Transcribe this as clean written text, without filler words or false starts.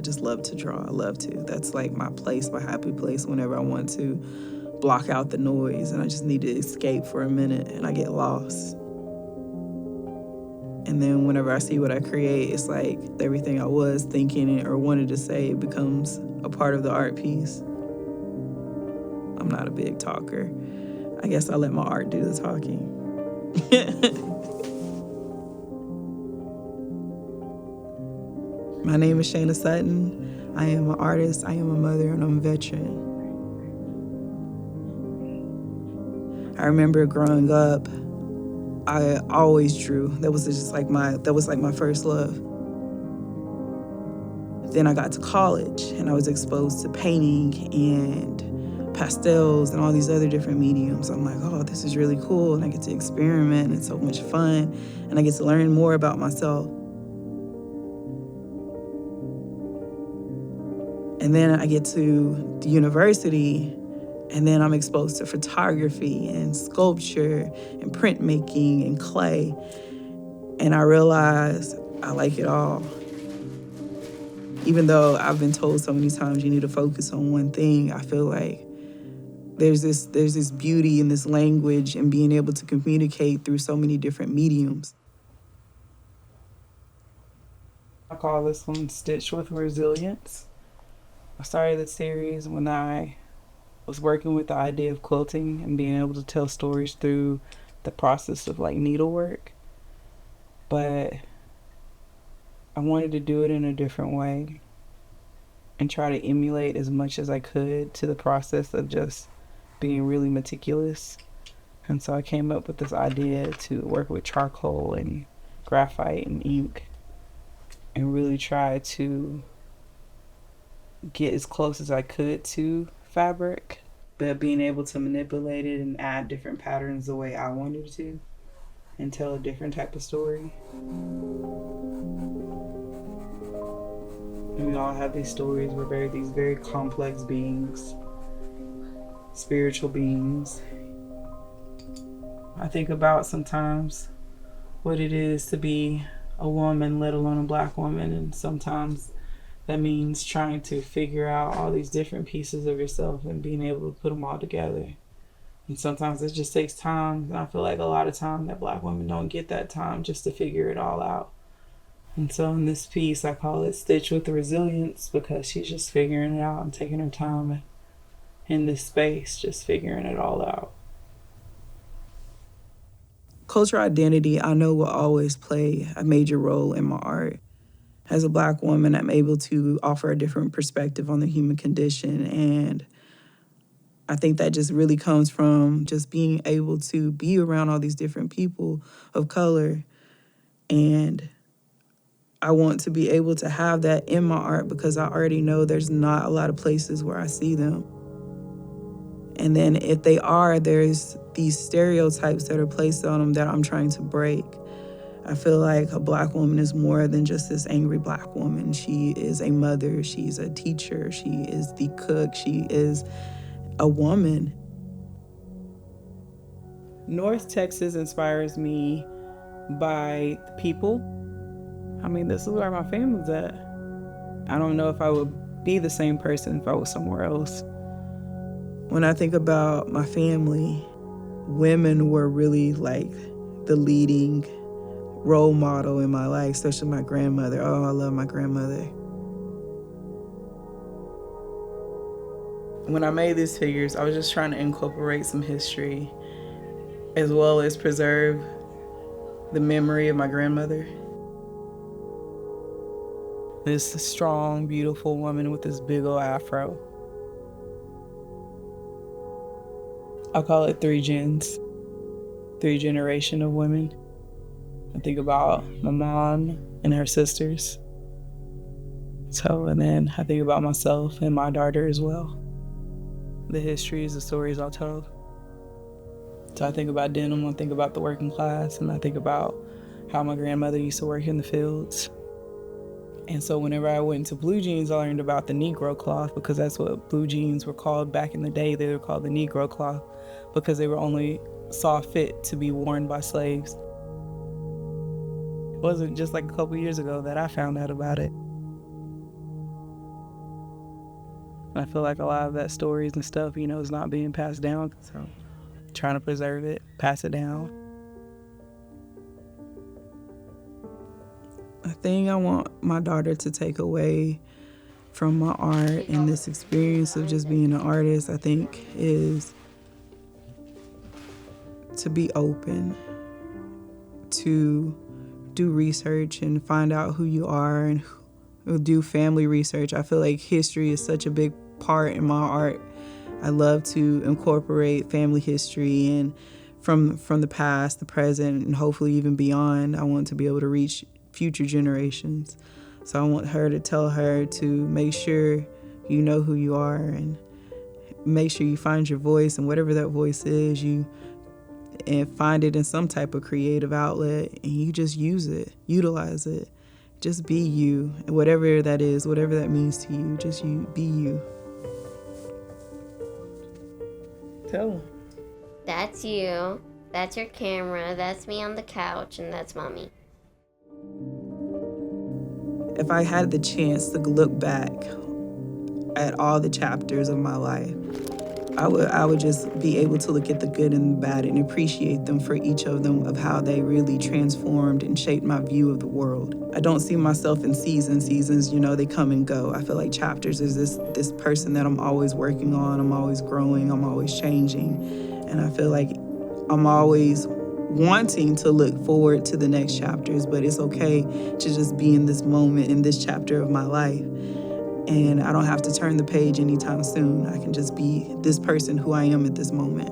just love to draw. I love to. That's like my place, my happy place whenever I want to block out the noise and I just need to escape for a minute and I get lost. And then whenever I see what I create, it's like everything I was thinking or wanted to say becomes a part of the art piece. I'm not a big talker. I guess I let my art do the talking. My name is Shayna Sutton. I am an artist, I am a mother, and I'm a veteran. I remember growing up, I always drew. That was like my first love. Then I got to college and I was exposed to painting and pastels and all these other different mediums. I'm like, oh, this is really cool. And I get to experiment and it's so much fun. And I get to learn more about myself. And then I get to the university and then I'm exposed to photography and sculpture and printmaking and clay. And I realize I like it all. Even though I've been told so many times you need to focus on one thing, I feel like there's this beauty in this language and being able to communicate through so many different mediums. I call this one Stitched with Resilience. I started the series when I was working with the idea of quilting and being able to tell stories through the process of like needlework. But I wanted to do it in a different way and try to emulate as much as I could to the process of just being really meticulous. And so I came up with this idea to work with charcoal and graphite and ink and really try to get as close as I could to fabric, but being able to manipulate it and add different patterns the way I wanted to and tell a different type of story. And we all have these stories. We're these very complex beings, spiritual beings. I think about sometimes what it is to be a woman, let alone a Black woman, and sometimes that means trying to figure out all these different pieces of yourself and being able to put them all together. And sometimes it just takes time. And I feel like a lot of time that Black women don't get that time just to figure it all out. And so in this piece, I call it Stitched with Resilience because she's just figuring it out and taking her time in this space, just figuring it all out. Cultural identity, I know, will always play a major role in my art. As a Black woman, I'm able to offer a different perspective on the human condition. And I think that just really comes from just being able to be around all these different people of color. And I want to be able to have that in my art because I already know there's not a lot of places where I see them. And then if they are, there's these stereotypes that are placed on them that I'm trying to break. I feel like a Black woman is more than just this angry Black woman. She is a mother, she's a teacher, she is the cook, she is a woman. North Texas inspires me by the people. I mean, this is where my family's at. I don't know if I would be the same person if I was somewhere else. When I think about my family, women were really like the leading role model in my life, especially my grandmother. Oh, I love my grandmother. When I made these figures, I was just trying to incorporate some history as well as preserve the memory of my grandmother. This strong, beautiful woman with this big old afro. I call it 3 gens, 3 generation of women. I think about my mom and her sisters. And then I think about myself and my daughter as well. The histories, the stories I'll tell. So I think about denim, I think about the working class, and I think about how my grandmother used to work in the fields. And so whenever I went into blue jeans, I learned about the Negro cloth because that's what blue jeans were called back in the day. They were called the Negro cloth because they were only saw fit to be worn by slaves. It wasn't just like a couple years ago that I found out about it. And I feel like a lot of that stories and stuff, is not being passed down. So trying to preserve it, pass it down. A thing I want my daughter to take away from my art and this experience of just being an artist, I think, is to be open, to do research and find out who you are, and do family research. I feel like history is such a big part in my art. I love to incorporate family history and from the past, the present, and hopefully even beyond. I want to be able to reach future generations. So I want her to tell her to make sure you know who you are and make sure you find your voice, and whatever that voice is, and find it in some type of creative outlet, and you just use it, utilize it. Just be you, whatever that is, whatever that means to you, just be you. Tell them. That's you, that's your camera, that's me on the couch, and that's Mommy. If I had the chance to look back at all the chapters of my life, I would just be able to look at the good and the bad and appreciate them for each of them, of how they really transformed and shaped my view of the world. I don't see myself in seasons. Seasons, they come and go. I feel like chapters is this person that I'm always working on. I'm always growing. I'm always changing. And I feel like I'm always wanting to look forward to the next chapters, but it's okay to just be in this moment, in this chapter of my life. And I don't have to turn the page anytime soon. I can just be this person who I am at this moment.